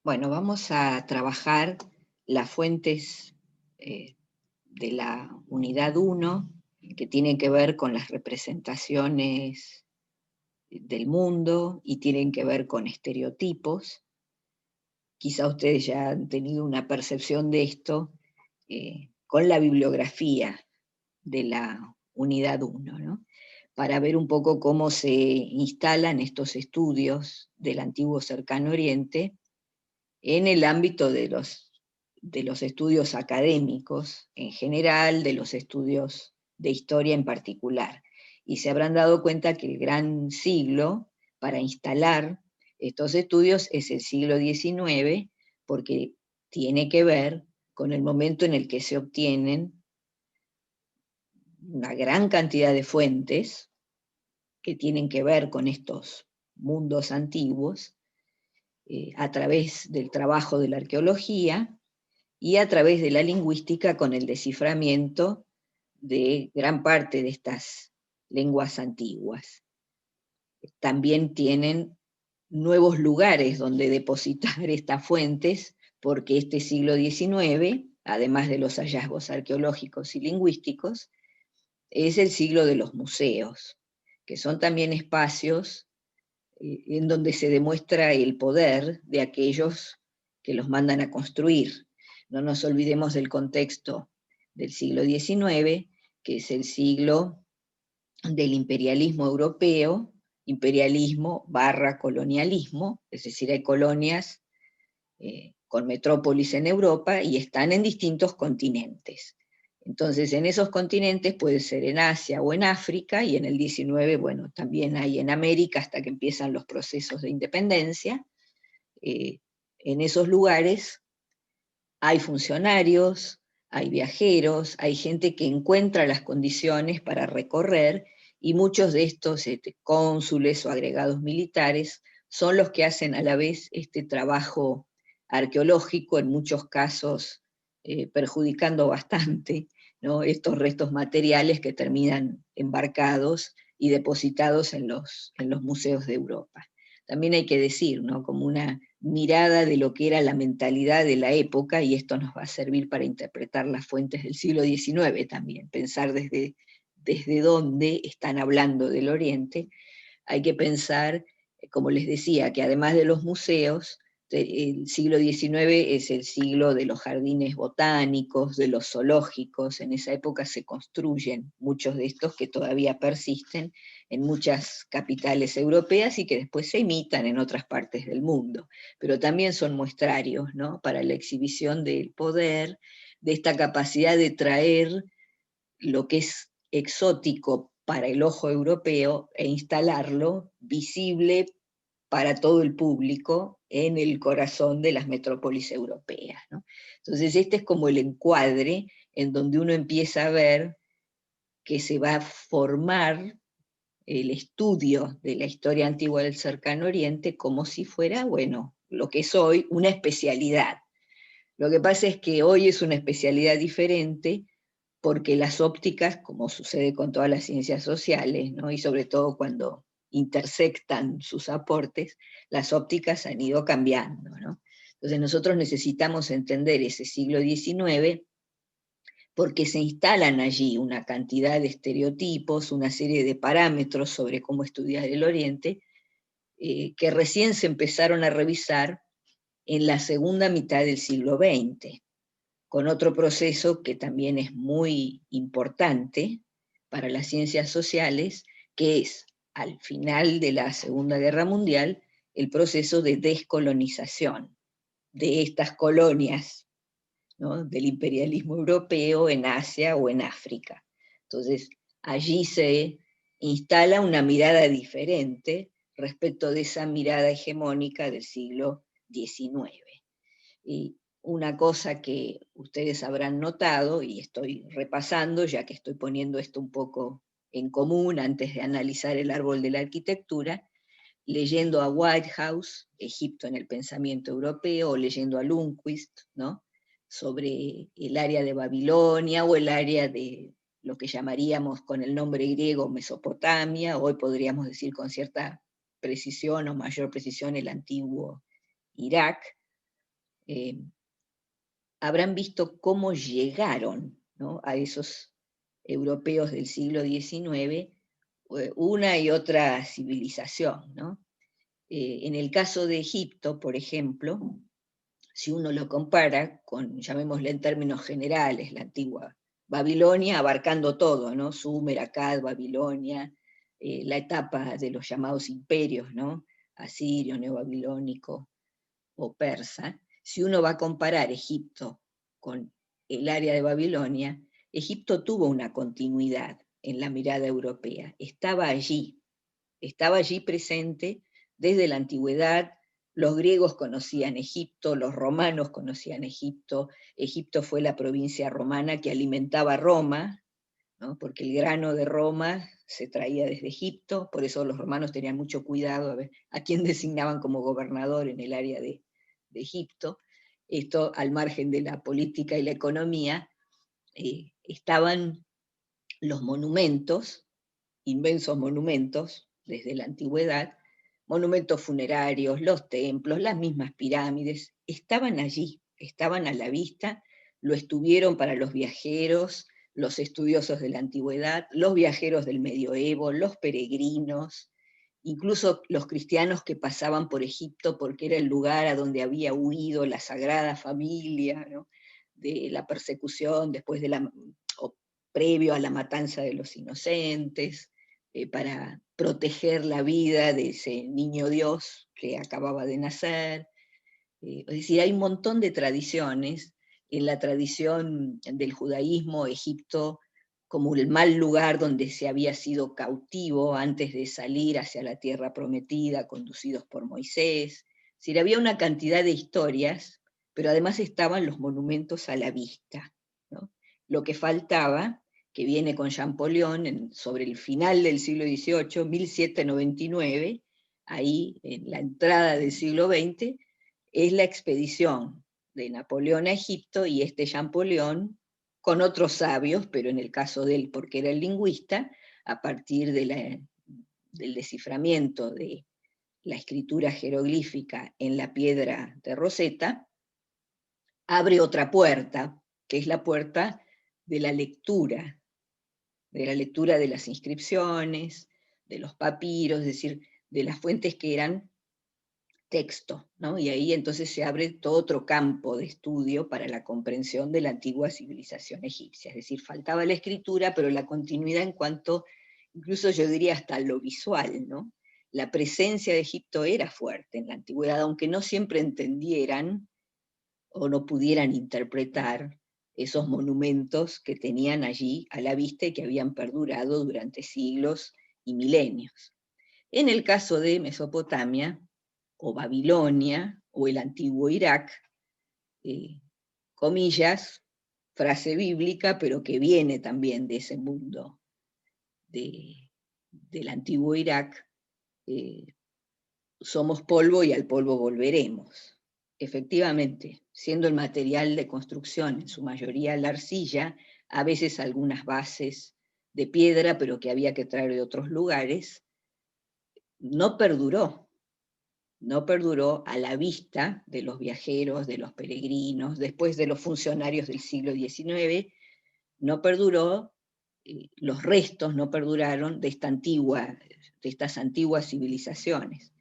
Bueno, vamos a trabajar las fuentes de la unidad 1, que tienen que ver con las representaciones del mundo y tienen que ver con estereotipos. Quizá ustedes ya han tenido una percepción de esto con la bibliografía de la unidad 1, ¿no? Para ver un poco cómo se instalan estos estudios del antiguo Cercano Oriente en el ámbito de los estudios académicos en general, de los estudios de historia en particular. Y se habrán dado cuenta que el gran siglo para instalar estos estudios es el siglo XIX, porque tiene que ver con el momento en el que se obtienen una gran cantidad de fuentes que tienen que ver con estos mundos antiguos, a través del trabajo de la arqueología y a través de la lingüística con el desciframiento de gran parte de estas lenguas antiguas. También tienen nuevos lugares donde depositar estas fuentes, porque este siglo XIX, además de los hallazgos arqueológicos y lingüísticos, es el siglo de los museos, que son también espacios en donde se demuestra el poder de aquellos que los mandan a construir. No nos olvidemos del contexto del siglo XIX, que es el siglo del imperialismo europeo, imperialismo barra colonialismo, es decir, hay colonias con metrópolis en Europa y están en distintos continentes. Entonces, en esos continentes puede ser en Asia o en África, y en el XIX, bueno, también hay en América hasta que empiezan los procesos de independencia. En esos lugares hay funcionarios, hay viajeros, hay gente que encuentra las condiciones para recorrer, y muchos de estos cónsules o agregados militares son los que hacen a la vez este trabajo arqueológico, en muchos casos perjudicando bastante, ¿no?, estos restos materiales que terminan embarcados y depositados en los museos de Europa. También hay que decir, ¿no?, como una mirada de lo que era la mentalidad de la época, y esto nos va a servir para interpretar las fuentes del siglo XIX también, pensar desde dónde están hablando del Oriente. Hay que pensar, como les decía, que además de los museos, el siglo XIX es el siglo de los jardines botánicos, de los zoológicos. En esa época se construyen muchos de estos que todavía persisten en muchas capitales europeas y que después se imitan en otras partes del mundo. Pero también son muestrarios, ¿no?, para la exhibición del poder, de esta capacidad de traer lo que es exótico para el ojo europeo e instalarlo visible para todo el público en el corazón de las metrópolis europeas, ¿no? Entonces este es como el encuadre en donde uno empieza a ver que se va a formar el estudio de la historia antigua del Cercano Oriente como si fuera, bueno, lo que es hoy una especialidad. Lo que pasa es que hoy es una especialidad diferente, porque las ópticas, como sucede con todas las ciencias sociales, ¿no?, y sobre todo cuando intersectan sus aportes, las ópticas han ido cambiando, ¿no? Entonces nosotros necesitamos entender ese siglo XIX, porque se instalan allí una cantidad de estereotipos, una serie de parámetros sobre cómo estudiar el Oriente, que recién se empezaron a revisar en la segunda mitad del siglo XX, con otro proceso que también es muy importante para las ciencias sociales, que es, al final de la Segunda Guerra Mundial, el proceso de descolonización de estas colonias, ¿no?, del imperialismo europeo en Asia o en África. Entonces, allí se instala una mirada diferente respecto de esa mirada hegemónica del siglo XIX. Y una cosa que ustedes habrán notado, y estoy repasando, ya que estoy poniendo esto un poco en común antes de analizar el árbol de la arquitectura, leyendo a Whitehouse, Egipto en el pensamiento europeo, o leyendo a Lundquist, ¿no?, sobre el área de Babilonia o el área de lo que llamaríamos con el nombre griego Mesopotamia, hoy podríamos decir con cierta precisión o mayor precisión el antiguo Irak. habrán visto cómo llegaron, ¿no?, a esos europeos del siglo XIX una y otra civilización, ¿no? En el caso de Egipto, por ejemplo, si uno lo compara con, llamémosle en términos generales, la antigua Babilonia, abarcando todo, ¿no? Sumer, Akkad, Babilonia, la etapa de los llamados imperios, ¿no? Asirio, neobabilónico o persa. Si uno va a comparar Egipto con el área de Babilonia, Egipto tuvo una continuidad en la mirada europea, estaba allí presente desde la antigüedad. Los griegos conocían Egipto, los romanos conocían Egipto, Egipto fue la provincia romana que alimentaba Roma, ¿no?, porque el grano de Roma se traía desde Egipto, por eso los romanos tenían mucho cuidado a ver a quién designaban como gobernador en el área de Egipto. Esto al margen de la política y la economía, estaban los monumentos, inmensos monumentos, desde la antigüedad, monumentos funerarios, los templos, las mismas pirámides, estaban allí, estaban a la vista, lo estuvieron para los viajeros, los estudiosos de la antigüedad, los viajeros del medioevo, los peregrinos, incluso los cristianos que pasaban por Egipto porque era el lugar a donde había huido la Sagrada Familia, ¿no?, de la persecución después de o previo a la matanza de los inocentes, para proteger la vida de ese niño Dios que acababa de nacer. Es decir, hay un montón de tradiciones. En la tradición del judaísmo, Egipto como el mal lugar donde se había sido cautivo antes de salir hacia la tierra prometida, conducidos por Moisés. Es decir, había una cantidad de historias, pero además estaban los monumentos a la vista, ¿no? Lo que faltaba, que viene con Champollion sobre el final del siglo XVIII, 1799, ahí en la entrada del siglo XX, es la expedición de Napoleón a Egipto y Champollion, con otros sabios, pero en el caso de él, porque era el lingüista, a partir del desciframiento de la escritura jeroglífica en la piedra de Rosetta, abre otra puerta, que es la puerta de la lectura de las inscripciones, de los papiros, es decir, de las fuentes que eran texto, ¿no? Y ahí entonces se abre todo otro campo de estudio para la comprensión de la antigua civilización egipcia. Es decir, faltaba la escritura, pero la continuidad en cuanto, incluso yo diría hasta lo visual, ¿no? La presencia de Egipto era fuerte en la antigüedad, aunque no siempre entendieran o no pudieran interpretar esos monumentos que tenían allí a la vista y que habían perdurado durante siglos y milenios. En el caso de Mesopotamia, o Babilonia, o el antiguo Irak, comillas, frase bíblica, pero que viene también de ese mundo del antiguo Irak, somos polvo y al polvo volveremos. Efectivamente, siendo el material de construcción en su mayoría la arcilla, a veces algunas bases de piedra, pero que había que traer de otros lugares, no perduró a la vista de los viajeros, de los peregrinos, después de los funcionarios del siglo XIX, no perduró, los restos no perduraron de estas antiguas civilizaciones.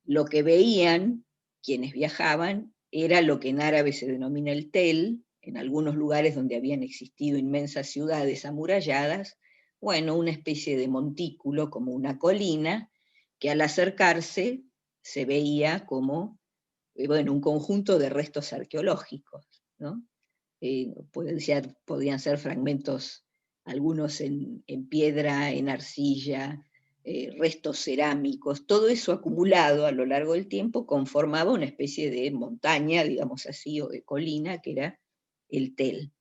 Lo que veían quienes viajaban era lo que en árabe se denomina el tel, en algunos lugares donde habían existido inmensas ciudades amuralladas, bueno, una especie de montículo, como una colina, que al acercarse se veía como, bueno, un conjunto de restos arqueológicos, ¿no? Podían ser fragmentos, algunos en piedra, en arcilla, restos cerámicos, todo eso acumulado a lo largo del tiempo conformaba una especie de montaña, digamos así, o de colina, que era el tel.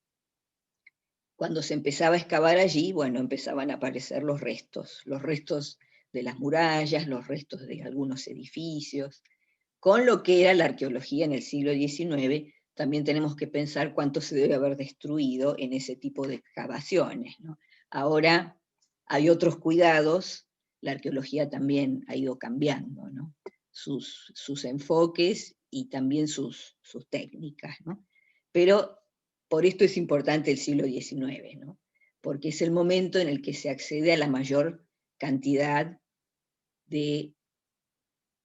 Cuando se empezaba a excavar allí, bueno, empezaban a aparecer los restos de las murallas, los restos de algunos edificios, con lo que era la arqueología en el siglo XIX. También tenemos que pensar cuánto se debe haber destruido en ese tipo de excavaciones, ¿no? Ahora hay otros cuidados, la arqueología también ha ido cambiando, ¿no?, sus enfoques, y también sus técnicas, ¿no? Pero por esto es importante el siglo XIX, ¿no? Porque es el momento en el que se accede a la mayor cantidad de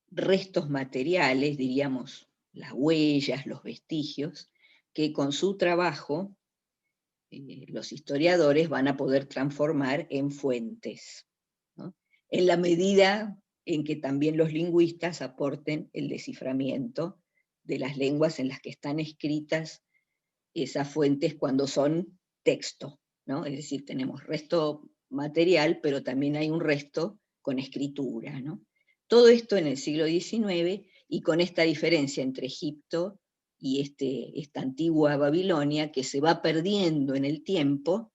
restos materiales, diríamos, las huellas, los vestigios, que con su trabajo los historiadores van a poder transformar en fuentes, ¿no? En la medida en que también los lingüistas aporten el desciframiento de las lenguas en las que están escritas esas fuentes cuando son texto, ¿no? Es decir, tenemos resto material, pero también hay un resto con escritura, ¿no? Todo esto en el siglo XIX, y con esta diferencia entre Egipto y esta antigua Babilonia, que se va perdiendo en el tiempo,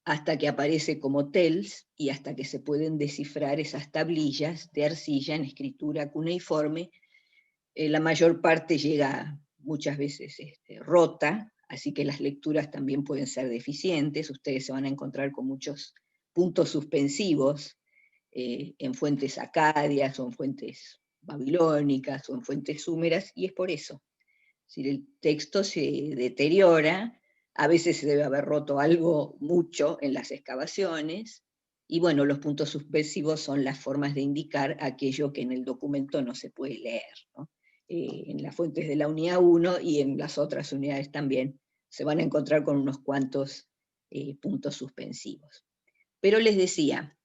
hasta que aparece como Tels, y hasta que se pueden descifrar esas tablillas de arcilla en escritura cuneiforme. La mayor parte llega muchas veces rota, así que las lecturas también pueden ser deficientes. Ustedes se van a encontrar con muchos puntos suspensivos en fuentes acadias, o en fuentes babilónicas, o en fuentes súmeras, y es por eso. Si el texto se deteriora, a veces se debe haber roto algo mucho en las excavaciones, y bueno, los puntos suspensivos son las formas de indicar aquello que en el documento no se puede leer, ¿no? En las fuentes de la unidad 1 y en las otras unidades también se van a encontrar con unos cuantos puntos suspensivos. Pero les decía,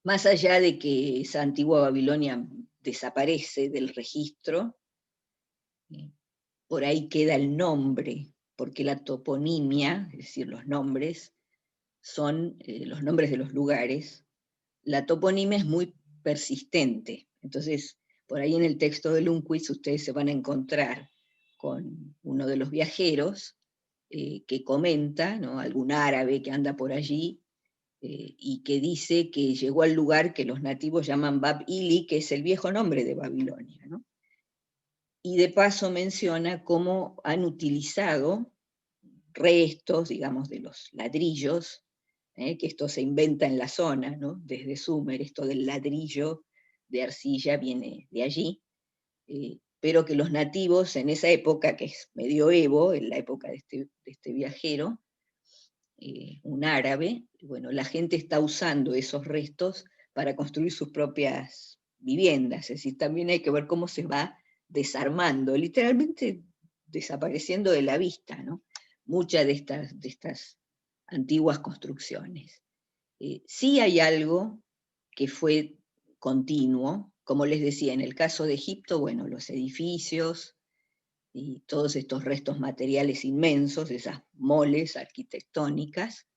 más allá de que esa antigua Babilonia desaparece del registro, por ahí queda el nombre, porque la toponimia, es decir, los nombres, son los nombres de los lugares. La toponimia es muy persistente, entonces por ahí en el texto de Lundquist ustedes se van a encontrar con uno de los viajeros que comenta, ¿no?, algún árabe que anda por allí, y que dice que llegó al lugar que los nativos llaman Bab-Ili, que es el viejo nombre de Babilonia, ¿no? Y de paso menciona cómo han utilizado restos, digamos, de los ladrillos, que esto se inventa en la zona, ¿no? Desde Sumer, esto del ladrillo de arcilla viene de allí, pero que los nativos en esa época, que es medioevo, en la época de este viajero, un árabe, bueno, la gente está usando esos restos para construir sus propias viviendas, es decir, también hay que ver cómo se va desarmando, literalmente desapareciendo de la vista, ¿no?, muchas de estas antiguas construcciones. Sí hay algo que fue continuo, como les decía, en el caso de Egipto, bueno, los edificios y todos estos restos materiales inmensos, esas moles arquitectónicas,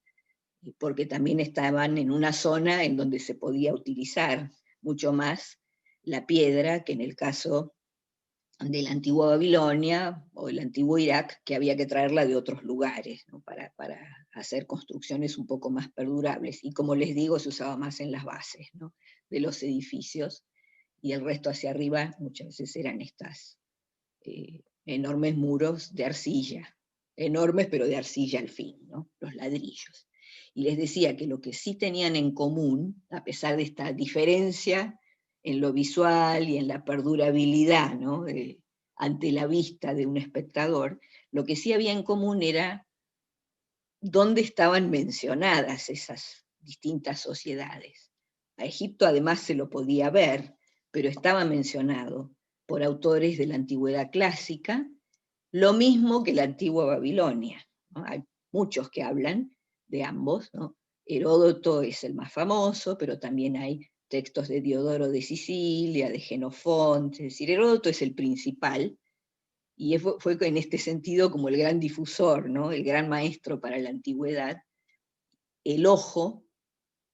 porque también estaban en una zona en donde se podía utilizar mucho más la piedra que en el caso de la antigua Babilonia o el antiguo Irak, que había que traerla de otros lugares, ¿no?, para hacer construcciones un poco más perdurables. Y como les digo, se usaba más en las bases, ¿no?, de los edificios, y el resto hacia arriba muchas veces eran estas enormes muros de arcilla, enormes pero de arcilla al fin, ¿no?, los ladrillos. Y les decía que lo que sí tenían en común, a pesar de esta diferencia en lo visual y en la perdurabilidad, ¿no?, ante la vista de un espectador, lo que sí había en común era dónde estaban mencionadas esas distintas sociedades. A Egipto además se lo podía ver, pero estaba mencionado por autores de la antigüedad clásica, lo mismo que la antigua Babilonia, ¿no? Hay muchos que hablan de ambos, ¿no? Heródoto es el más famoso, pero también hay textos de Diodoro de Sicilia, de Jenofonte, es decir, Heródoto es el principal, y fue en este sentido como el gran difusor, ¿no?, el gran maestro para la antigüedad, el ojo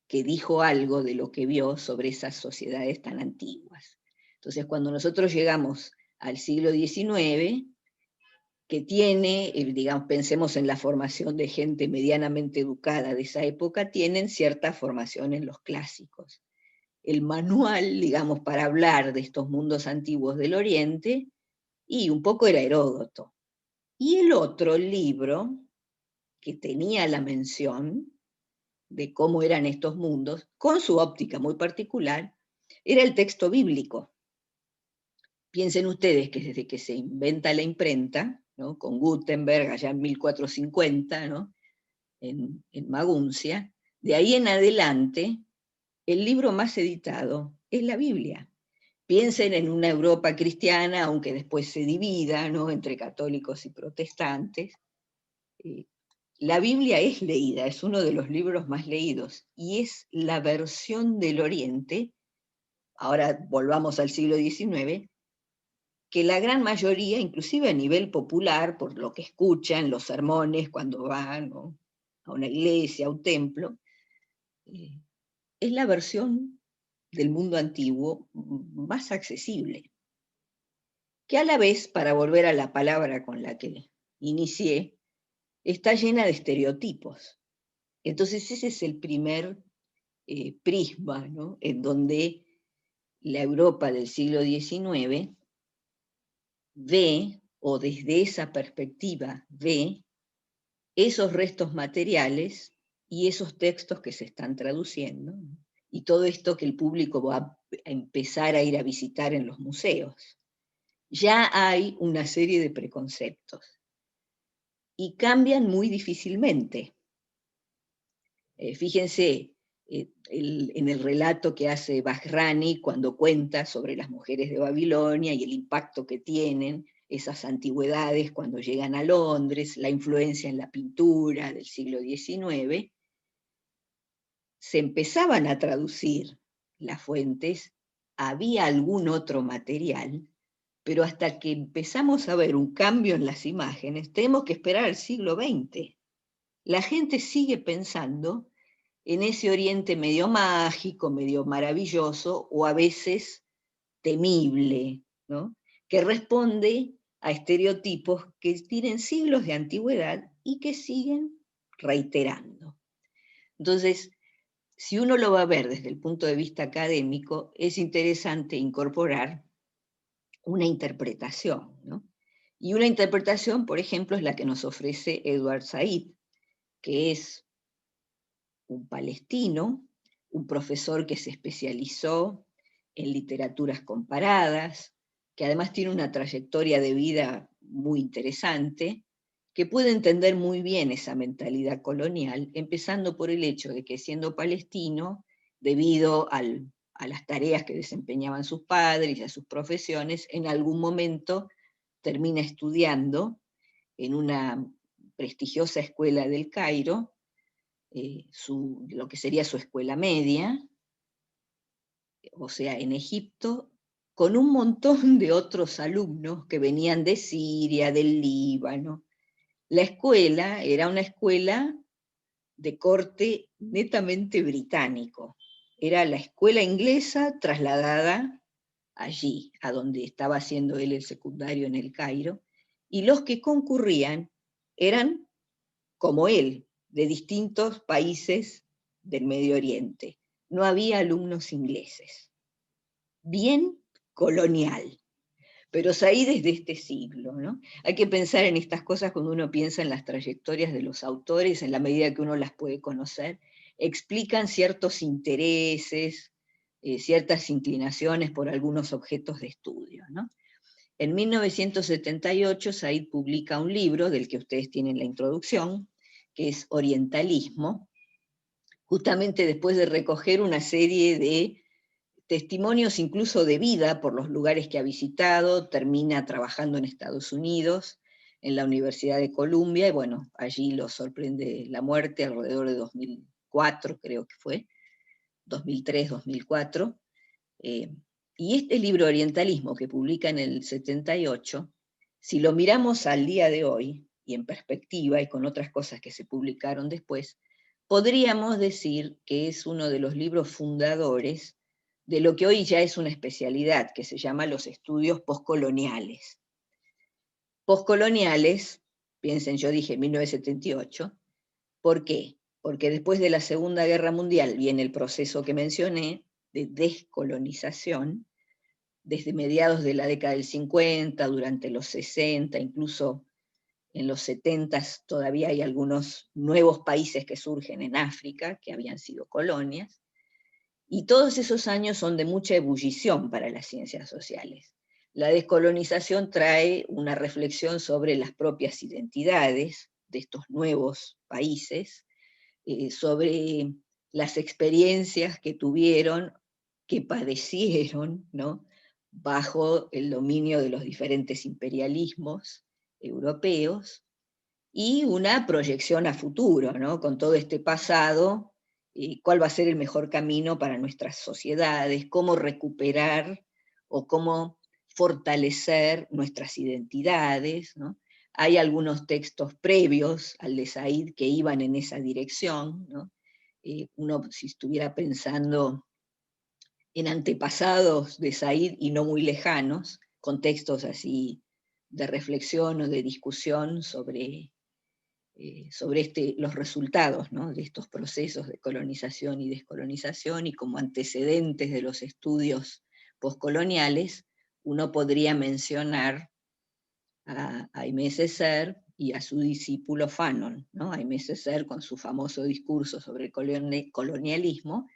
que dijo algo de lo que vio sobre esas sociedades tan antiguas. Entonces, cuando nosotros llegamos al siglo XIX, que tiene, digamos, pensemos en la formación de gente medianamente educada de esa época, tienen cierta formación en los clásicos. El manual, digamos, para hablar de estos mundos antiguos del Oriente, y un poco era Heródoto. Y el otro libro, que tenía la mención de cómo eran estos mundos, con su óptica muy particular, era el texto bíblico. Piensen ustedes que desde que se inventa la imprenta, ¿no?, con Gutenberg allá en 1450, ¿no?, en Maguncia, de ahí en adelante, el libro más editado es la Biblia. Piensen en una Europa cristiana, aunque después se divida, ¿no?, entre católicos y protestantes. La Biblia es leída, es uno de los libros más leídos, y es la versión del Oriente, ahora volvamos al siglo XIX, que la gran mayoría, inclusive a nivel popular, por lo que escuchan los sermones cuando van, ¿no?, a una iglesia, a un templo, es la versión del mundo antiguo más accesible, que a la vez, para volver a la palabra con la que inicié, está llena de estereotipos. Entonces ese es el primer prisma, ¿no?, en donde la Europa del siglo XIX ve, o desde esa perspectiva ve, esos restos materiales y esos textos que se están traduciendo, y todo esto que el público va a empezar a ir a visitar en los museos. Ya hay una serie de preconceptos, y cambian muy difícilmente. Fíjense en el relato que hace Bahrani cuando cuenta sobre las mujeres de Babilonia y el impacto que tienen esas antigüedades cuando llegan a Londres, la influencia en la pintura del siglo XIX. Se empezaban a traducir las fuentes, había algún otro material, pero hasta que empezamos a ver un cambio en las imágenes, tenemos que esperar al siglo XX. La gente sigue pensando en ese Oriente medio mágico, medio maravilloso, o a veces temible, ¿no?, que responde a estereotipos que tienen siglos de antigüedad y que siguen reiterando. Entonces, si uno lo va a ver desde el punto de vista académico, es interesante incorporar una interpretación, ¿no? Y una interpretación, por ejemplo, es la que nos ofrece Edward Said, que es un palestino, un profesor que se especializó en literaturas comparadas, que además tiene una trayectoria de vida muy interesante, que puede entender muy bien esa mentalidad colonial, empezando por el hecho de que siendo palestino, debido a las tareas que desempeñaban sus padres y a sus profesiones, en algún momento termina estudiando en una prestigiosa escuela del Cairo, lo que sería su escuela media, o sea, en Egipto, con un montón de otros alumnos que venían de Siria, del Líbano. La escuela era una escuela de corte netamente británico. Era la escuela inglesa trasladada allí, a donde estaba haciendo él el secundario en el Cairo, y los que concurrían eran, como él, de distintos países del Medio Oriente. No había alumnos ingleses. Bien colonial. Pero Said es de este siglo, ¿no? Hay que pensar en estas cosas cuando uno piensa en las trayectorias de los autores, en la medida que uno las puede conocer, explican ciertos intereses, ciertas inclinaciones por algunos objetos de estudio, ¿no? En 1978 Said publica un libro del que ustedes tienen la introducción, que es Orientalismo, justamente después de recoger una serie de testimonios incluso de vida por los lugares que ha visitado. Termina trabajando en Estados Unidos, en la Universidad de Columbia, y bueno, allí lo sorprende la muerte alrededor de 2004, creo que fue, 2003, 2004. Y este libro Orientalismo, que publica en el 78, si lo miramos al día de hoy, y en perspectiva, y con otras cosas que se publicaron después, podríamos decir que es uno de los libros fundadores de lo que hoy ya es una especialidad, que se llama los estudios postcoloniales. Postcoloniales, piensen, yo dije 1978, ¿por qué? Porque después de la Segunda Guerra Mundial viene el proceso que mencioné de descolonización, desde mediados de la década del 50, durante los 60, incluso en los 70 todavía hay algunos nuevos países que surgen en África, que habían sido colonias, y todos esos años son de mucha ebullición para las ciencias sociales. La descolonización trae una reflexión sobre las propias identidades de estos nuevos países, sobre las experiencias que tuvieron, que padecieron, ¿no?, bajo el dominio de los diferentes imperialismos europeos, y una proyección a futuro, ¿no?, con todo este pasado, cuál va a ser el mejor camino para nuestras sociedades, cómo recuperar o cómo fortalecer nuestras identidades, ¿no? Hay algunos textos previos al de Said que iban en esa dirección, ¿no? Uno, si estuviera pensando en antepasados de Said y no muy lejanos, con textos así de reflexión o de discusión sobre los resultados, ¿no?, de estos procesos de colonización y descolonización, y como antecedentes de los estudios postcoloniales, uno podría mencionar a Aimé Césaire y a su discípulo Fanon, ¿no? Aimé Césaire con su famoso discurso sobre el colonialismo,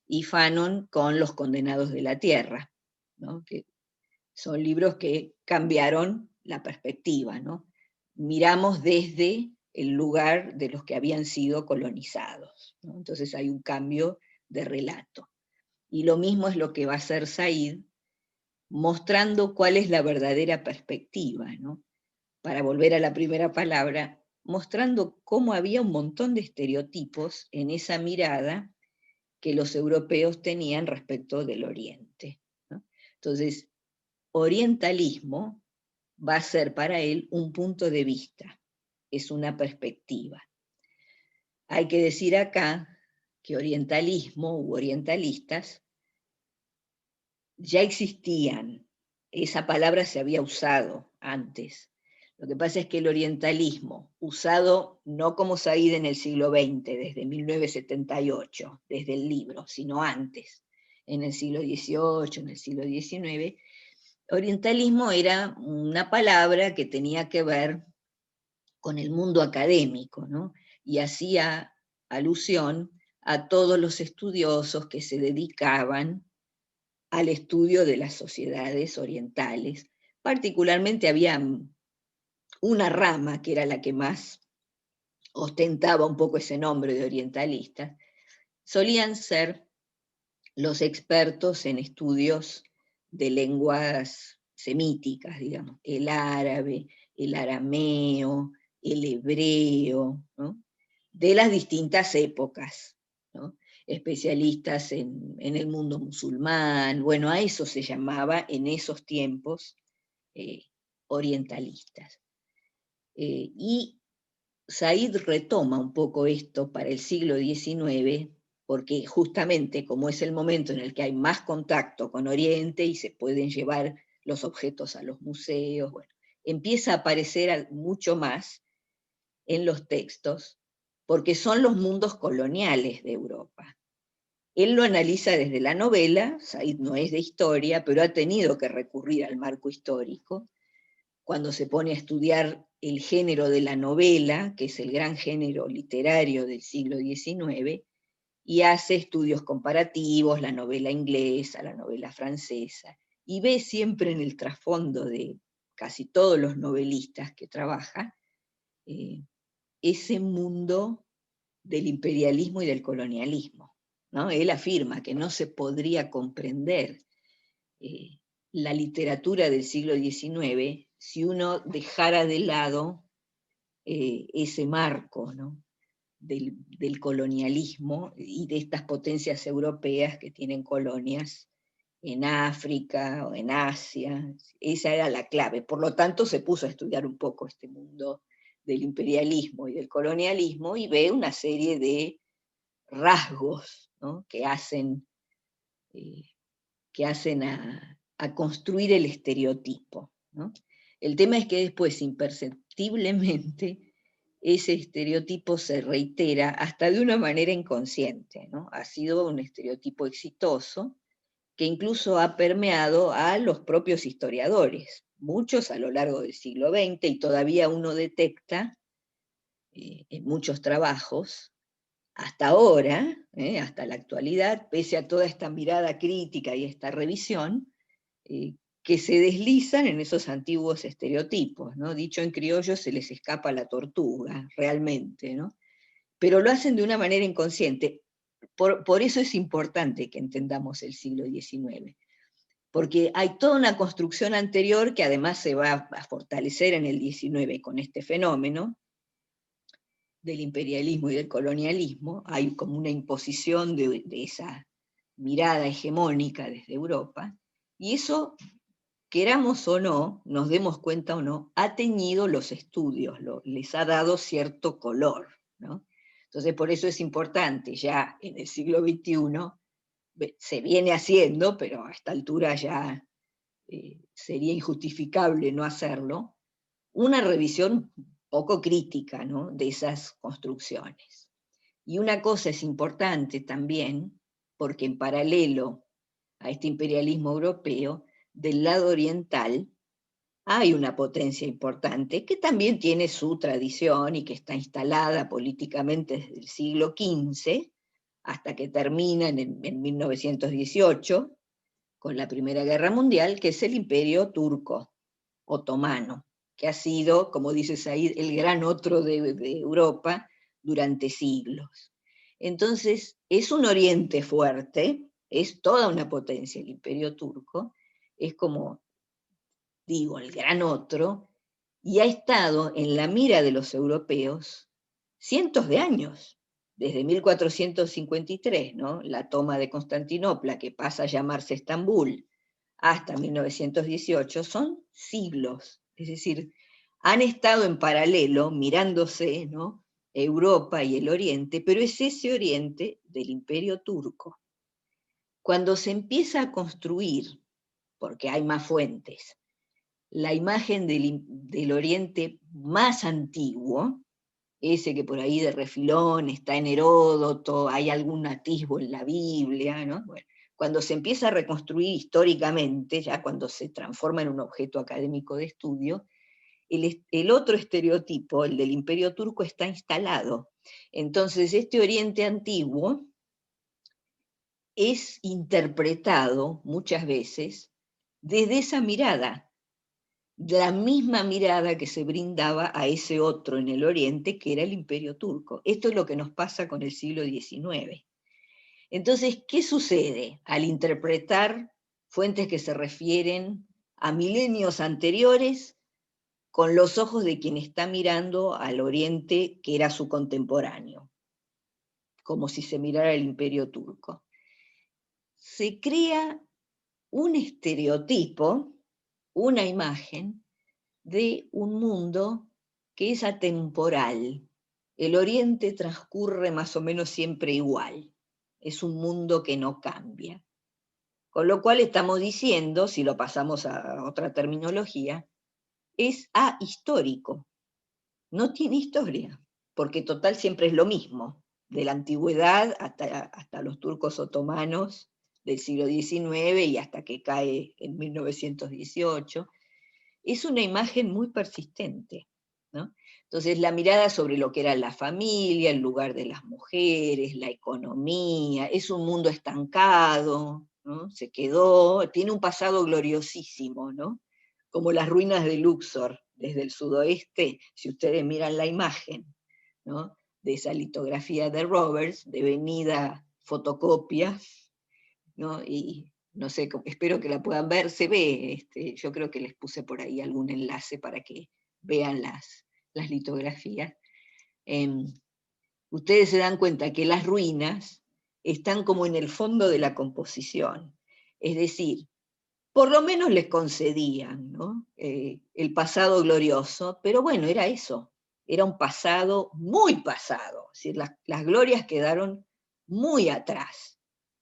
y Fanon con Los condenados de la tierra, ¿no?, que son libros que cambiaron la perspectiva, ¿no? Miramos desde el lugar de los que habían sido colonizados, ¿no? Entonces hay un cambio de relato. Y lo mismo es lo que va a hacer Said, mostrando cuál es la verdadera perspectiva, ¿no? Para volver a la primera palabra, mostrando cómo había un montón de estereotipos en esa mirada que los europeos tenían respecto del Oriente, ¿no? Entonces, orientalismo va a ser para él un punto de vista, es una perspectiva. Hay que decir acá que orientalismo u orientalistas ya existían, esa palabra se había usado antes. Lo que pasa es que el orientalismo, usado no como Said en el siglo XX, desde 1978, desde el libro, sino antes, en el siglo XVIII, en el siglo XIX, orientalismo era una palabra que tenía que ver con el mundo académico, ¿no? Y hacía alusión a todos los estudiosos que se dedicaban al estudio de las sociedades orientales. Particularmente había una rama que era la que más ostentaba un poco ese nombre de orientalistas, solían ser los expertos en estudios de lenguas semíticas, digamos, el árabe, el arameo, el hebreo, ¿no?, de las distintas épocas, ¿no?, especialistas en el mundo musulmán. Bueno, a eso se llamaba en esos tiempos orientalistas. Y Said retoma un poco esto para el siglo XIX, porque justamente como es el momento en el que hay más contacto con Oriente y se pueden llevar los objetos a los museos, bueno, empieza a aparecer mucho más en los textos, porque son los mundos coloniales de Europa. Él lo analiza desde la novela, Said no es de historia, pero ha tenido que recurrir al marco histórico, cuando se pone a estudiar el género de la novela, que es el gran género literario del siglo XIX, y hace estudios comparativos, la novela inglesa, la novela francesa, y ve siempre en el trasfondo de casi todos los novelistas que trabaja, ese mundo del imperialismo y del colonialismo, ¿no? Él afirma que no se podría comprender la literatura del siglo XIX si uno dejara de lado ese marco, ¿no?, del colonialismo y de estas potencias europeas que tienen colonias en África o en Asia. Esa era la clave. Por lo tanto, se puso a estudiar un poco este mundo del imperialismo y del colonialismo y ve una serie de rasgos, ¿no?, que hacen a construir el estereotipo, ¿no? El tema es que después, imperceptiblemente, ese estereotipo se reitera hasta de una manera inconsciente, ¿no? Ha sido un estereotipo exitoso que incluso ha permeado a los propios historiadores, muchos a lo largo del siglo XX, y todavía uno detecta en muchos trabajos, hasta ahora, hasta la actualidad, pese a toda esta mirada crítica y esta revisión, que se deslizan en esos antiguos estereotipos, ¿no? Dicho en criollo, se les escapa la tortuga, realmente, ¿no? Pero lo hacen de una manera inconsciente. Por eso es importante que entendamos el siglo XIX, porque hay toda una construcción anterior que además se va a fortalecer en el XIX con este fenómeno del imperialismo y del colonialismo. Hay como una imposición de esa mirada hegemónica desde Europa, y eso, queramos o no, nos demos cuenta o no, ha teñido los estudios, les ha dado cierto color, ¿no? Entonces, por eso es importante, ya en el siglo XXI, se viene haciendo, pero a esta altura ya sería injustificable no hacerlo, una revisión poco crítica, ¿no?, de esas construcciones. Y una cosa es importante también, porque en paralelo a este imperialismo europeo, del lado oriental hay una potencia importante que también tiene su tradición y que está instalada políticamente desde el siglo XV hasta que termina en 1918 con la Primera Guerra Mundial, que es el Imperio Turco Otomano, que ha sido, como dice Said, el gran otro de Europa durante siglos. Entonces, es un oriente fuerte, es toda una potencia el Imperio Turco, es como, digo, el gran otro, y ha estado en la mira de los europeos cientos de años, desde 1453, ¿no?, la toma de Constantinopla, que pasa a llamarse Estambul, hasta 1918, son siglos. Es decir, han estado en paralelo, mirándose, ¿no?, Europa y el Oriente, pero es ese Oriente del Imperio Turco. Cuando se empieza a construir, porque hay más fuentes, la imagen del Oriente más antiguo, ese que por ahí de refilón está en Heródoto, hay algún atisbo en la Biblia, ¿no? Bueno, cuando se empieza a reconstruir históricamente, ya cuando se transforma en un objeto académico de estudio, el otro estereotipo, el del Imperio Turco, está instalado. Entonces, este Oriente antiguo es interpretado muchas veces desde esa mirada, la misma mirada que se brindaba a ese otro en el Oriente, que era el Imperio Turco. Esto es lo que nos pasa con el siglo XIX. Entonces, ¿qué sucede al interpretar fuentes que se refieren a milenios anteriores con los ojos de quien está mirando al Oriente que era su contemporáneo, como si se mirara el Imperio Turco? Se crea un estereotipo, una imagen de un mundo que es atemporal. El Oriente transcurre más o menos siempre igual. Es un mundo que no cambia. Con lo cual estamos diciendo, si lo pasamos a otra terminología, es ahistórico. No tiene historia, porque total siempre es lo mismo, de la antigüedad hasta los turcos otomanos del siglo XIX y hasta que cae en 1918. Es una imagen muy persistente, ¿no? Entonces, la mirada sobre lo que era la familia, el lugar de las mujeres, la economía, es un mundo estancado, ¿no? Se quedó, tiene un pasado gloriosísimo, ¿no? Como las ruinas de Luxor, desde el sudoeste, si ustedes miran la imagen, ¿no?, de esa litografía de Roberts, devenida fotocopia, ¿no? Y no sé, espero que la puedan ver, se ve, yo creo que les puse por ahí algún enlace para que vean las litografías. Ustedes se dan cuenta que las ruinas están como en el fondo de la composición, es decir, por lo menos les concedían, ¿no?, el pasado glorioso, pero bueno, era eso, era un pasado muy pasado, es decir, las glorias quedaron muy atrás.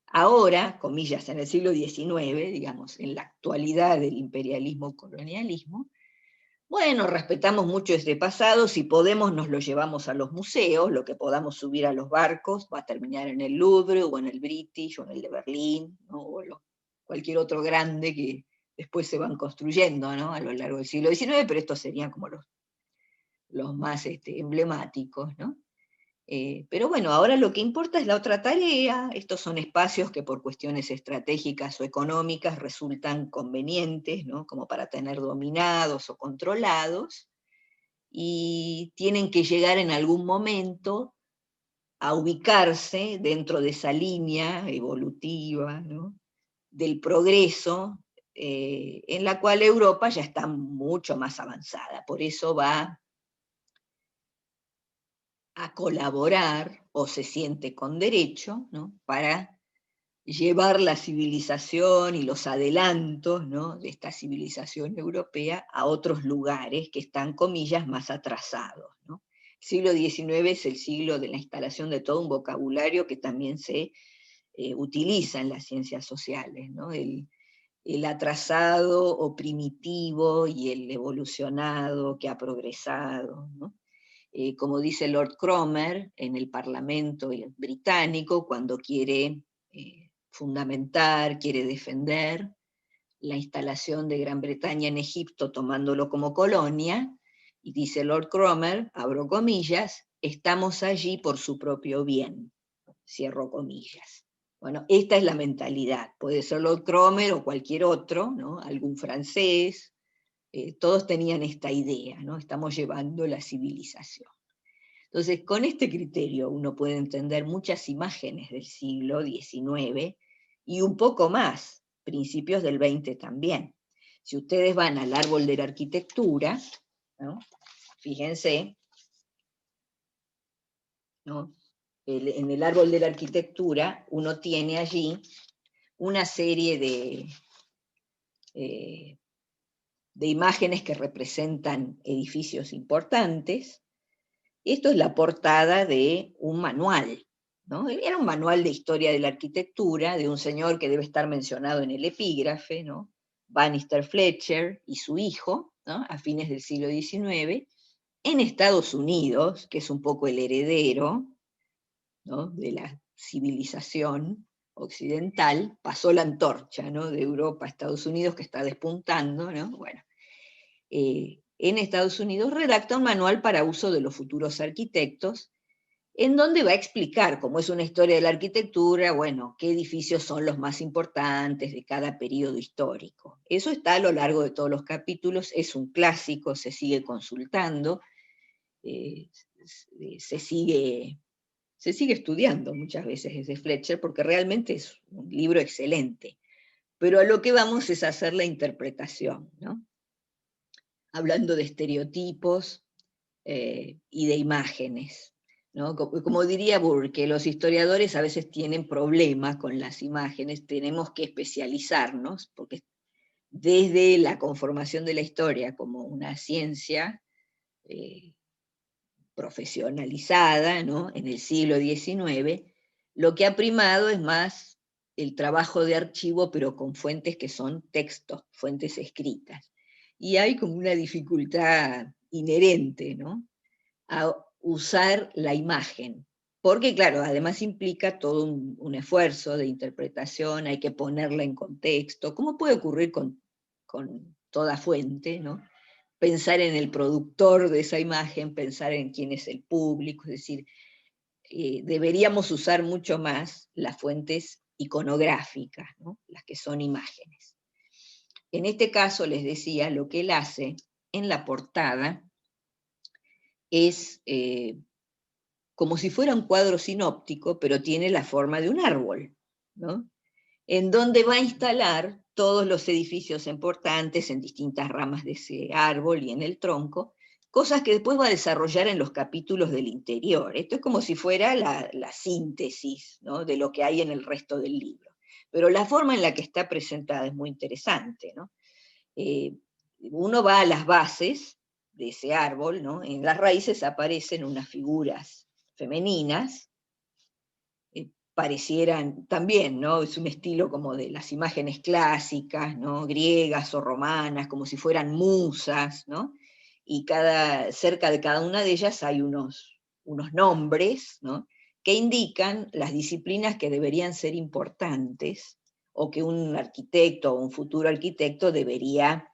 Ahora, comillas, en el siglo XIX, digamos, en la actualidad del imperialismo-colonialismo, bueno, respetamos mucho ese pasado, si podemos nos lo llevamos a los museos, lo que podamos subir a los barcos va a terminar en el Louvre, o en el British, o en el de Berlín, ¿no?, o cualquier otro grande que después se van construyendo, ¿no?, a lo largo del siglo XIX, pero estos serían como los más emblemáticos, ¿no? Pero bueno, ahora lo que importa es la otra tarea. Estos son espacios que por cuestiones estratégicas o económicas resultan convenientes, ¿no? Como para tener dominados o controlados, y tienen que llegar en algún momento a ubicarse dentro de esa línea evolutiva, ¿no?, del progreso, en la cual Europa ya está mucho más avanzada. Por eso va a colaborar, o se siente con derecho, ¿no?, para llevar la civilización y los adelantos, ¿no?, de esta civilización europea a otros lugares que están, comillas, más atrasados, ¿no? El siglo XIX es el siglo de la instalación de todo un vocabulario que también se utiliza en las ciencias sociales, ¿no? El atrasado o primitivo y el evolucionado que ha progresado, ¿no? Como dice Lord Cromer en el Parlamento británico, cuando quiere fundamentar, quiere defender la instalación de Gran Bretaña en Egipto tomándolo como colonia, y dice Lord Cromer, abro comillas, estamos allí por su propio bien, cierro comillas. Bueno, esta es la mentalidad, puede ser Lord Cromer o cualquier otro, ¿no?, algún francés, todos tenían esta idea, ¿no?, estamos llevando la civilización. Entonces, con este criterio uno puede entender muchas imágenes del siglo XIX y un poco más, principios del XX también. Si ustedes van al árbol de la arquitectura, ¿no?, fíjense, ¿no?, en el árbol de la arquitectura uno tiene allí una serie de imágenes que representan edificios importantes. Esto es la portada de un manual, ¿no? Era un manual de historia de la arquitectura de un señor que debe estar mencionado en el epígrafe, ¿no?, Bannister Fletcher y su hijo, ¿no?, a fines del siglo XIX, en Estados Unidos, que es un poco el heredero, ¿no?, de la civilización occidental, pasó la antorcha, ¿no?, de Europa a Estados Unidos, que está despuntando, ¿no? Bueno, en Estados Unidos redacta un manual para uso de los futuros arquitectos, en donde va a explicar, como es una historia de la arquitectura, bueno, qué edificios son los más importantes de cada periodo histórico. Eso está a lo largo de todos los capítulos, es un clásico, se sigue consultando, eh, se sigue estudiando muchas veces ese Fletcher, porque realmente es un libro excelente. Pero a lo que vamos es a hacer la interpretación, ¿no?, hablando de estereotipos y de imágenes, ¿no? Como diría Burke, los historiadores a veces tienen problemas con las imágenes, tenemos que especializarnos, porque desde la conformación de la historia como una ciencia eh, profesionalizada, ¿no?, en el siglo XIX, lo que ha primado es más el trabajo de archivo, pero con fuentes que son textos, fuentes escritas. Y hay como una dificultad inherente, ¿no?, a usar la imagen, porque claro, además implica todo un esfuerzo de interpretación, hay que ponerla en contexto, como puede ocurrir con toda fuente, ¿no?, pensar en el productor de esa imagen, pensar en quién es el público, es decir, deberíamos usar mucho más las fuentes iconográficas, ¿no?, las que son imágenes. En este caso, les decía, lo que él hace en la portada es como si fuera un cuadro sinóptico, pero tiene la forma de un árbol, ¿no?, en donde va a instalar todos los edificios importantes en distintas ramas de ese árbol y en el tronco, cosas que después va a desarrollar en los capítulos del interior. Esto es como si fuera la síntesis, ¿no?, de lo que hay en el resto del libro. Pero la forma en la que está presentada es muy interesante, ¿no? Uno va a las bases de ese árbol, ¿no?, en las raíces aparecen unas figuras femeninas, parecieran también, ¿no?, es un estilo como de las imágenes clásicas, ¿no?, griegas o romanas, como si fueran musas, ¿no?, y cerca de cada una de ellas hay unos nombres, ¿no?, que indican las disciplinas que deberían ser importantes, o que un arquitecto o un futuro arquitecto debería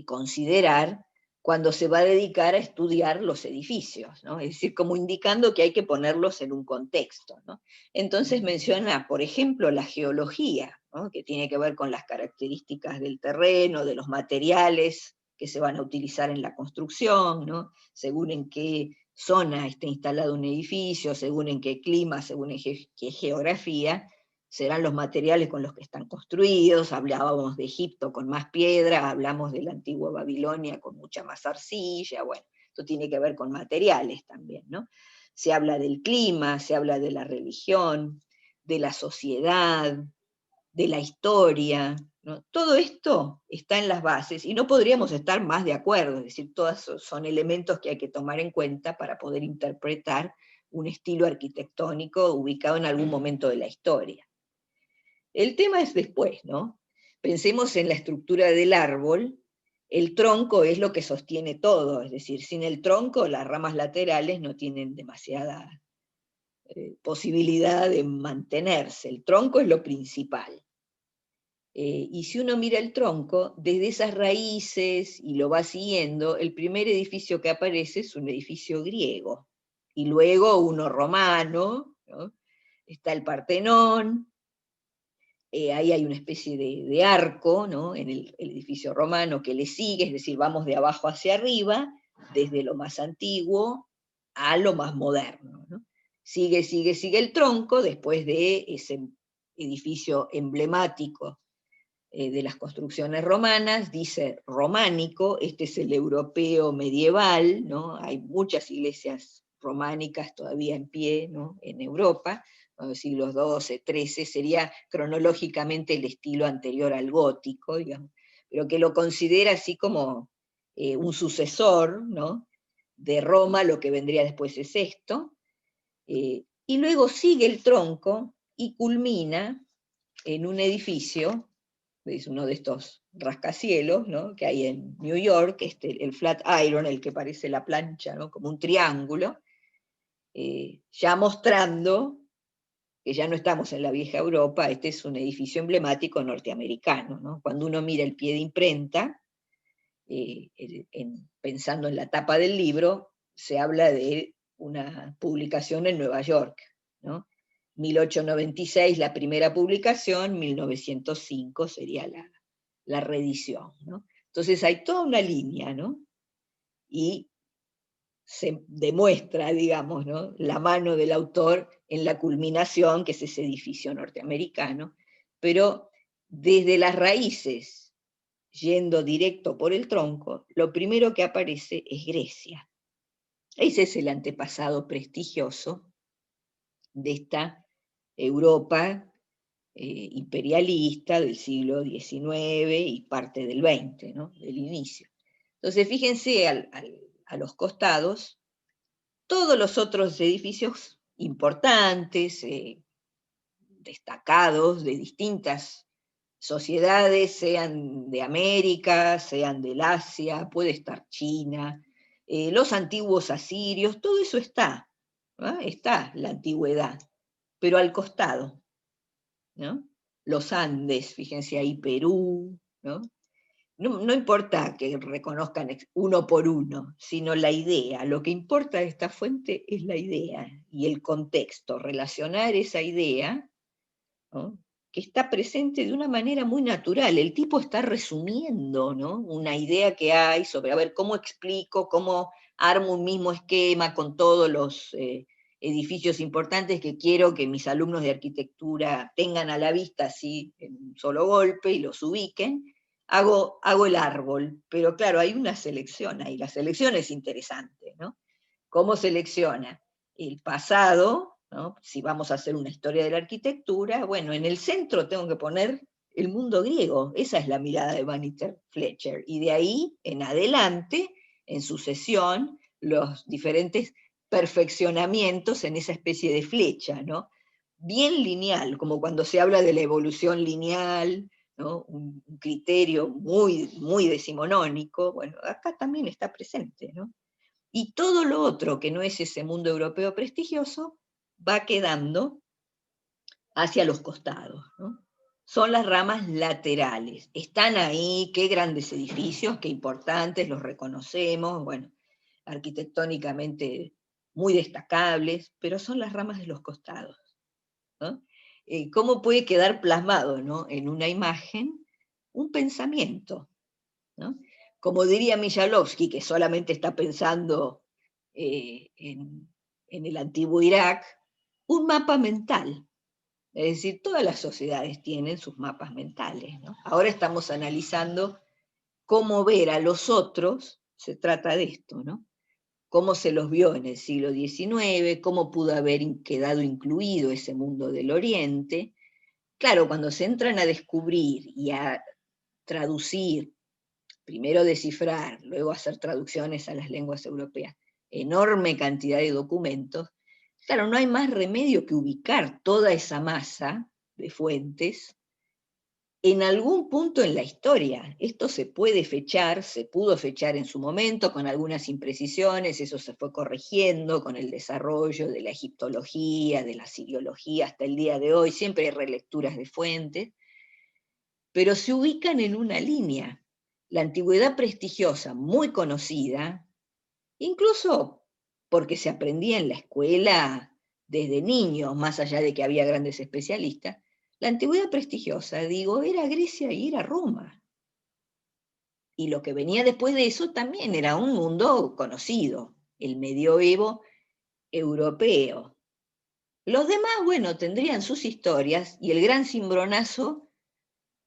considerar cuando se va a dedicar a estudiar los edificios, ¿no? Es decir, como indicando que hay que ponerlos en un contexto, ¿no? Entonces menciona, por ejemplo, la geología, ¿no? Que tiene que ver con las características del terreno, de los materiales que se van a utilizar en la construcción, ¿no? Según en qué zona esté instalado un edificio, según en qué clima, según en qué geografía, serán los materiales con los que están construidos. Hablábamos de Egipto con más piedra, hablamos de la antigua Babilonia con mucha más arcilla, bueno, esto tiene que ver con materiales también, ¿no? Se habla del clima, se habla de la religión, de la sociedad, de la historia, ¿no? Todo esto está en las bases y no podríamos estar más de acuerdo, es decir, todos son elementos que hay que tomar en cuenta para poder interpretar un estilo arquitectónico ubicado en algún momento de la historia. El tema es después, ¿no? Pensemos en la estructura del árbol. El tronco es lo que sostiene todo, es decir, sin el tronco las ramas laterales no tienen demasiada posibilidad de mantenerse. El tronco es lo principal. Y si uno mira el tronco, desde esas raíces y lo va siguiendo, el primer edificio que aparece es un edificio griego, y luego uno romano, ¿no? Está el Partenón. Ahí hay una especie de arco, ¿no? En el edificio romano que le sigue, es decir, vamos de abajo hacia arriba, desde lo más antiguo a lo más moderno, ¿no? Sigue el tronco, después de ese edificio emblemático de las construcciones romanas, dice románico, este es el europeo medieval, ¿no? Hay muchas iglesias románicas todavía en pie, ¿no? En Europa, los siglos XII, XIII, sería cronológicamente el estilo anterior al gótico, digamos, pero que lo considera así como un sucesor, ¿no? De Roma, lo que vendría después es esto, y luego sigue el tronco y culmina en un edificio, es uno de estos rascacielos, ¿no? Que hay en New York, el Flatiron, el que parece la plancha, ¿no? Como un triángulo, ya mostrando que ya no estamos en la vieja Europa, este es un edificio emblemático norteamericano, ¿no? Cuando uno mira el pie de imprenta, pensando en la tapa del libro, se habla de una publicación en Nueva York, ¿no? 1896 la primera publicación, 1905 sería la reedición, ¿no? Entonces hay toda una línea, ¿no? Y se demuestra, digamos, ¿no? La mano del autor en la culminación, que es ese edificio norteamericano, pero desde las raíces, yendo directo por el tronco, lo primero que aparece es Grecia. Ese es el antepasado prestigioso de esta Europa imperialista del siglo XIX y parte del XX, ¿no? Del inicio. Entonces, fíjense a los costados, todos los otros edificios importantes, destacados, de distintas sociedades, sean de América, sean del Asia, puede estar China, los antiguos asirios, todo eso está, ¿no? Está la antigüedad, pero al costado, ¿no? Los Andes, fíjense ahí, Perú, ¿no? No importa que reconozcan uno por uno, sino la idea. Lo que importa de esta fuente es la idea y el contexto, relacionar esa idea, ¿no? Que está presente de una manera muy natural. El tipo está resumiendo, ¿no? Una idea que hay sobre, a ver, ¿cómo explico, cómo armo un mismo esquema con todos los edificios importantes que quiero que mis alumnos de arquitectura tengan a la vista así en un solo golpe y los ubiquen? Hago el árbol, pero claro, hay una selección ahí, la selección es interesante, ¿no? ¿Cómo selecciona? El pasado, ¿no? Si vamos a hacer una historia de la arquitectura, bueno, en el centro tengo que poner el mundo griego, esa es la mirada de Bannister Fletcher, y de ahí en adelante, en sucesión, los diferentes perfeccionamientos en esa especie de flecha, ¿no? Bien lineal, como cuando se habla de la evolución lineal, ¿no? Un criterio muy, muy decimonónico, bueno, acá también está presente, ¿no? Y todo lo otro que no es ese mundo europeo prestigioso va quedando hacia los costados, ¿no? son las ramas laterales. Están ahí, qué grandes edificios, qué importantes, los reconocemos, bueno, arquitectónicamente muy destacables, pero son las ramas de los costados, ¿no? ¿Cómo puede quedar plasmado, ¿no?, en una imagen un pensamiento, ¿no? Como diría Mijalovsky, que solamente está pensando en el antiguo Irak, un mapa mental. Es decir, todas las sociedades tienen sus mapas mentales, ¿no? Ahora estamos analizando cómo ver a los otros, se trata de esto, ¿no? Cómo se los vio en el siglo XIX, cómo pudo haber quedado incluido ese mundo del Oriente. Claro, cuando se entran a descubrir y a traducir, primero descifrar, luego hacer traducciones a las lenguas europeas, enorme cantidad de documentos, claro, no hay más remedio que ubicar toda esa masa de fuentes en algún punto en la historia. Esto se puede fechar, se pudo fechar en su momento con algunas imprecisiones, eso se fue corrigiendo con el desarrollo de la egiptología, de la siriología hasta el día de hoy, siempre hay relecturas de fuentes, pero se ubican en una línea. La antigüedad prestigiosa, muy conocida, incluso porque se aprendía en la escuela desde niños, más allá de que había grandes especialistas, la antigüedad prestigiosa, digo, era Grecia y era Roma. Y lo que venía después de eso también era un mundo conocido, el medioevo europeo. Los demás, bueno, tendrían sus historias y el gran cimbronazo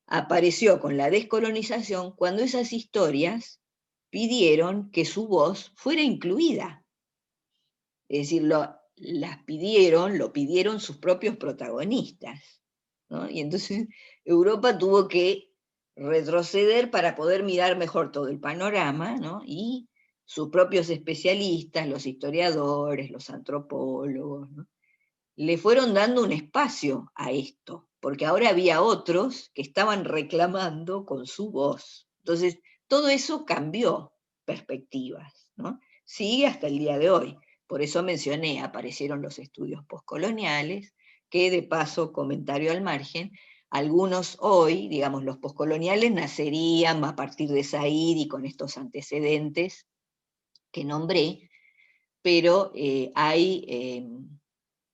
apareció con la descolonización cuando esas historias pidieron que su voz fuera incluida. Es decir, lo pidieron sus propios protagonistas, ¿no? Y entonces Europa tuvo que retroceder para poder mirar mejor todo el panorama, ¿no? Y sus propios especialistas, los historiadores, los antropólogos, ¿no?, le fueron dando un espacio a esto, porque ahora había otros que estaban reclamando con su voz. Entonces, todo eso cambió perspectivas, ¿no? Sigue hasta el día de hoy. Por eso mencioné, aparecieron los estudios postcoloniales, que de paso, comentario al margen, algunos hoy, digamos, los postcoloniales nacerían a partir de Said y con estos antecedentes que nombré, pero hay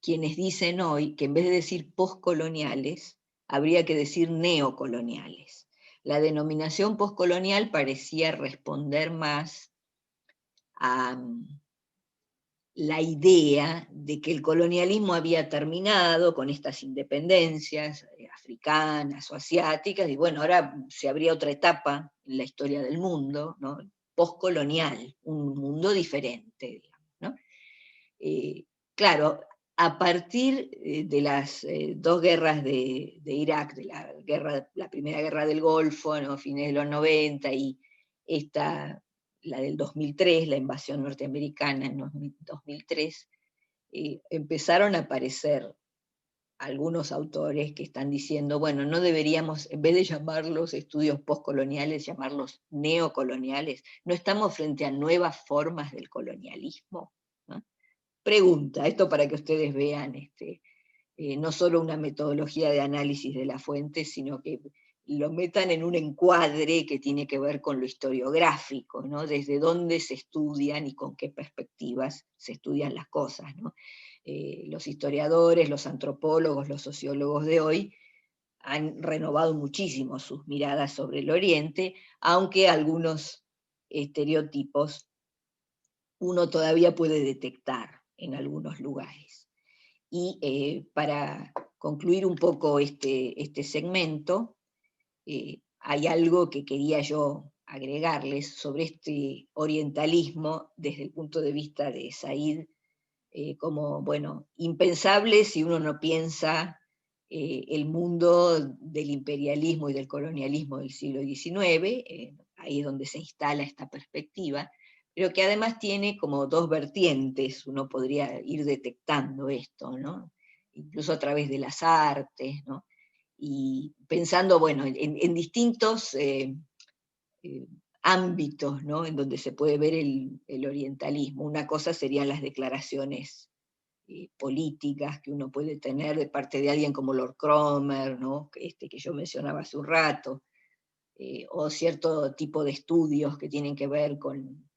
quienes dicen hoy que en vez de decir postcoloniales, habría que decir neocoloniales. La denominación postcolonial parecía responder más a la idea de que el colonialismo había terminado con estas independencias africanas o asiáticas, y bueno, ahora se abría otra etapa en la historia del mundo, ¿no?, postcolonial, un mundo diferente, digamos, ¿no? Claro, a partir de las dos guerras de Irak, de la primera guerra del Golfo, ¿no?, fines de los 90, y la del 2003, la invasión norteamericana en 2003, empezaron a aparecer algunos autores que están diciendo, bueno, no deberíamos, en vez de llamarlos estudios postcoloniales, llamarlos neocoloniales. ¿No estamos frente a nuevas formas del colonialismo?, ¿no? Pregunta, esto para que ustedes vean no solo una metodología de análisis de la fuente, sino que lo metan en un encuadre que tiene que ver con lo historiográfico, ¿no?, desde dónde se estudian y con qué perspectivas se estudian las cosas, ¿no? Los historiadores, los antropólogos, los sociólogos de hoy han renovado muchísimo sus miradas sobre el Oriente, aunque algunos estereotipos uno todavía puede detectar en algunos lugares. Y para concluir un poco este segmento, hay algo que quería yo agregarles sobre este orientalismo desde el punto de vista de Said, como, bueno, impensable si uno no piensa el mundo del imperialismo y del colonialismo del siglo XIX, ahí es donde se instala esta perspectiva, pero que además tiene como dos vertientes, uno podría ir detectando esto, ¿no?, incluso a través de las artes, ¿no?, y pensando, bueno, en distintos ámbitos, ¿no?, en donde se puede ver el orientalismo. Una cosa serían las declaraciones políticas que uno puede tener de parte de alguien como Lord Cromer, ¿no? Que yo mencionaba hace un rato, o cierto tipo de estudios que tienen que ver con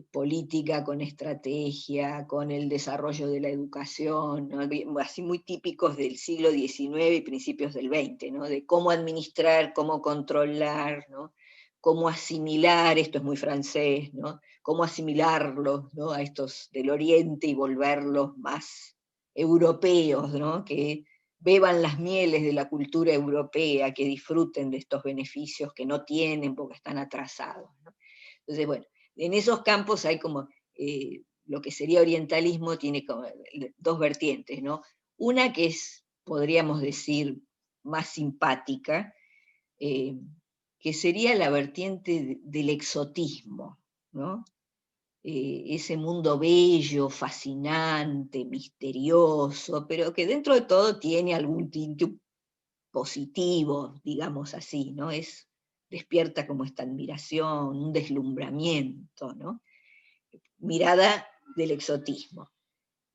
política, con estrategia, con el desarrollo de la educación, ¿no? Así muy típicos del siglo XIX y principios del XX, ¿no? De cómo administrar, cómo controlar, ¿no? Cómo asimilar, esto es muy francés, ¿no? Cómo asimilarlos, ¿no? A estos del Oriente y volverlos más europeos, ¿no? Que beban las mieles de la cultura europea, que disfruten de estos beneficios que no tienen porque están atrasados, ¿no? Entonces, bueno, en esos campos hay como, lo que sería orientalismo tiene como dos vertientes, ¿no? Una que es, podríamos decir, más simpática, eh, que sería la vertiente del exotismo, ¿no? Ese mundo bello, fascinante, misterioso, pero que dentro de todo tiene algún tinte positivo, digamos así, ¿no? Despierta como esta admiración, un deslumbramiento, ¿no? Mirada del exotismo.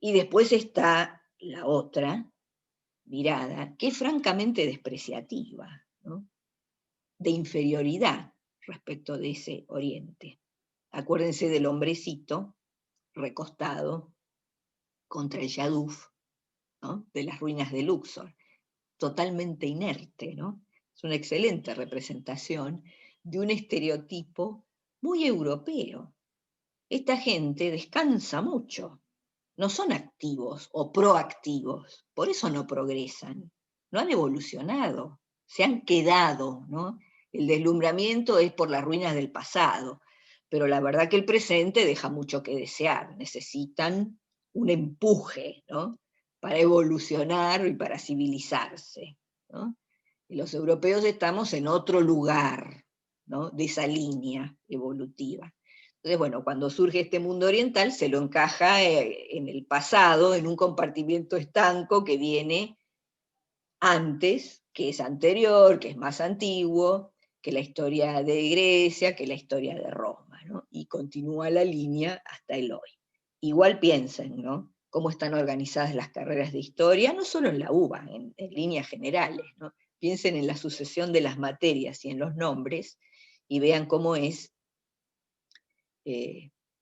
Y después está la otra mirada, que es francamente despreciativa, ¿no? De inferioridad respecto de ese Oriente. Acuérdense del hombrecito recostado contra el Yaduf, ¿no? De las ruinas de Luxor, totalmente inerte, ¿no? Es una excelente representación de un estereotipo muy europeo. Esta gente descansa mucho, no son activos o proactivos, por eso no progresan, no han evolucionado, se han quedado, ¿no? El deslumbramiento es por las ruinas del pasado, pero la verdad que el presente deja mucho que desear, necesitan un empuje, ¿no? Para evolucionar y para civilizarse, ¿no? Y los europeos estamos en otro lugar, ¿no? De esa línea evolutiva. Entonces, bueno, cuando surge este mundo oriental, se lo encaja en el pasado, en un compartimiento estanco que viene antes, que es anterior, que es más antiguo, que la historia de Grecia, que la historia de Roma, ¿no? Y continúa la línea hasta el hoy. Igual piensen, ¿no? Cómo están organizadas las carreras de historia, no solo en la UBA, en líneas generales, ¿no? Piensen en la sucesión de las materias y en los nombres, y vean cómo es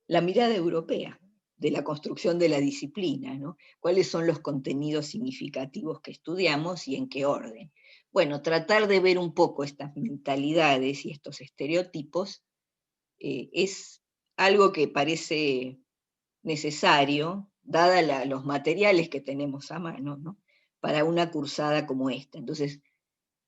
la mirada europea de la construcción de la disciplina, ¿no? ¿Cuáles son los contenidos significativos que estudiamos y en qué orden? Bueno, tratar de ver un poco estas mentalidades y estos estereotipos es algo que parece necesario, dada los materiales que tenemos a mano, ¿no? Para una cursada como esta. Entonces,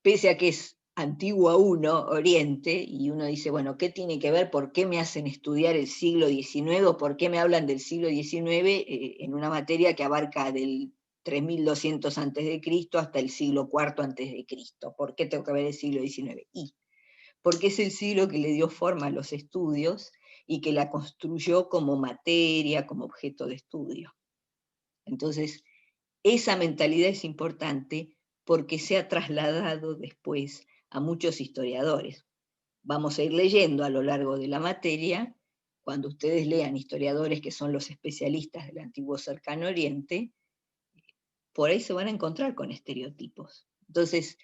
pese a que es antiguo uno, Oriente, y uno dice, bueno, ¿qué tiene que ver? ¿Por qué me hacen estudiar el siglo XIX? ¿O por qué me hablan del siglo XIX en una materia que abarca del 3200 a.C. hasta el siglo IV a.C.? ¿Por qué tengo que ver el siglo XIX? Porque es el siglo que le dio forma a los estudios y que la construyó como materia, como objeto de estudio. Entonces, esa mentalidad es importante porque se ha trasladado después a muchos historiadores. Vamos a ir leyendo a lo largo de la materia, cuando ustedes lean historiadores que son los especialistas del antiguo Cercano Oriente, por ahí se van a encontrar con estereotipos. Entonces,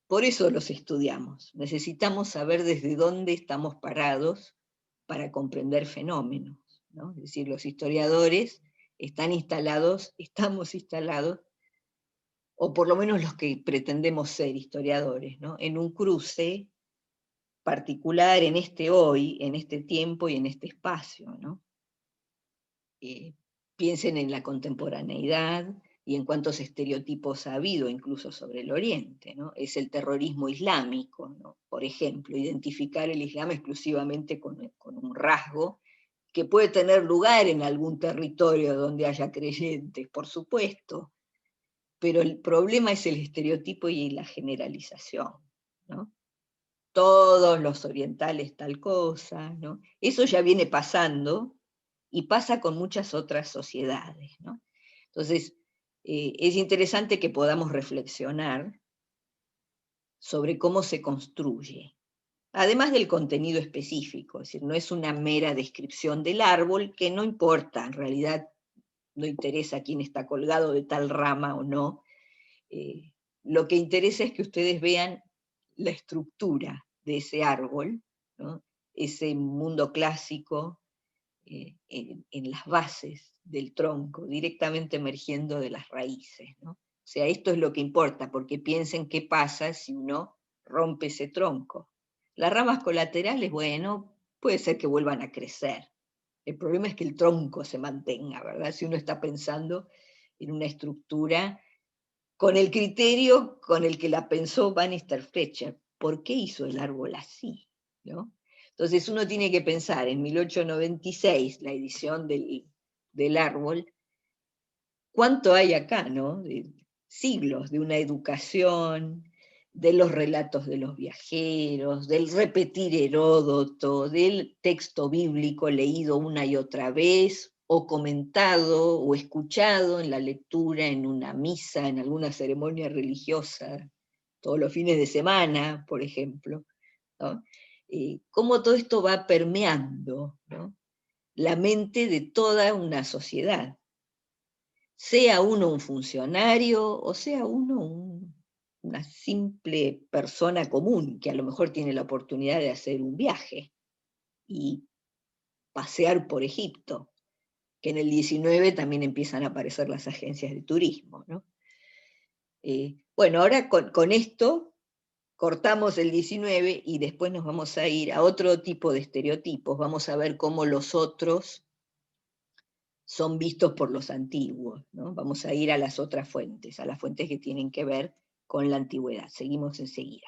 por eso los estudiamos. Necesitamos saber desde dónde estamos parados para comprender fenómenos, ¿no? Es decir, los historiadores estamos instalados, o por lo menos los que pretendemos ser historiadores, ¿no? En un cruce particular en este hoy, en este tiempo y en este espacio, ¿no? Piensen en la contemporaneidad y en cuántos estereotipos ha habido incluso sobre el Oriente, ¿no? Es el terrorismo islámico, ¿no? Por ejemplo, identificar el Islam exclusivamente con un rasgo que puede tener lugar en algún territorio donde haya creyentes, por supuesto, pero el problema es el estereotipo y la generalización, ¿no? Todos los orientales tal cosa, ¿no? Eso ya viene pasando y pasa con muchas otras sociedades, ¿no? Entonces, es interesante que podamos reflexionar sobre cómo se construye, además del contenido específico, es decir, no es una mera descripción del árbol, que no importa, en realidad no interesa quién está colgado de tal rama o no. Lo que interesa es que ustedes vean la estructura de ese árbol, ¿no? Ese mundo clásico en las bases del tronco, directamente emergiendo de las raíces, ¿no? O sea, esto es lo que importa, porque piensen qué pasa si uno rompe ese tronco. Las ramas colaterales, bueno, puede ser que vuelvan a crecer. El problema es que el tronco se mantenga, ¿verdad? Si uno está pensando en una estructura con el criterio con el que la pensó Bannister Fletcher. ¿Por qué hizo el árbol así? ¿No? Entonces uno tiene que pensar en 1896, la edición del árbol, ¿cuánto hay acá, no? De siglos de una educación, de los relatos de los viajeros, del repetir Heródoto, del texto bíblico leído una y otra vez, o comentado o escuchado en la lectura, en una misa, en alguna ceremonia religiosa, todos los fines de semana, por ejemplo, ¿no? Cómo todo esto va permeando, ¿no?, la mente de toda una sociedad, sea uno un funcionario o sea uno una simple persona común que a lo mejor tiene la oportunidad de hacer un viaje y pasear por Egipto, que en el 19 también empiezan a aparecer las agencias de turismo, ¿no? Bueno, ahora con esto cortamos el 19 y después nos vamos a ir a otro tipo de estereotipos, vamos a ver cómo los otros son vistos por los antiguos, ¿no? Vamos a ir a las otras fuentes, a las fuentes que tienen que ver con la antigüedad. Seguimos enseguida.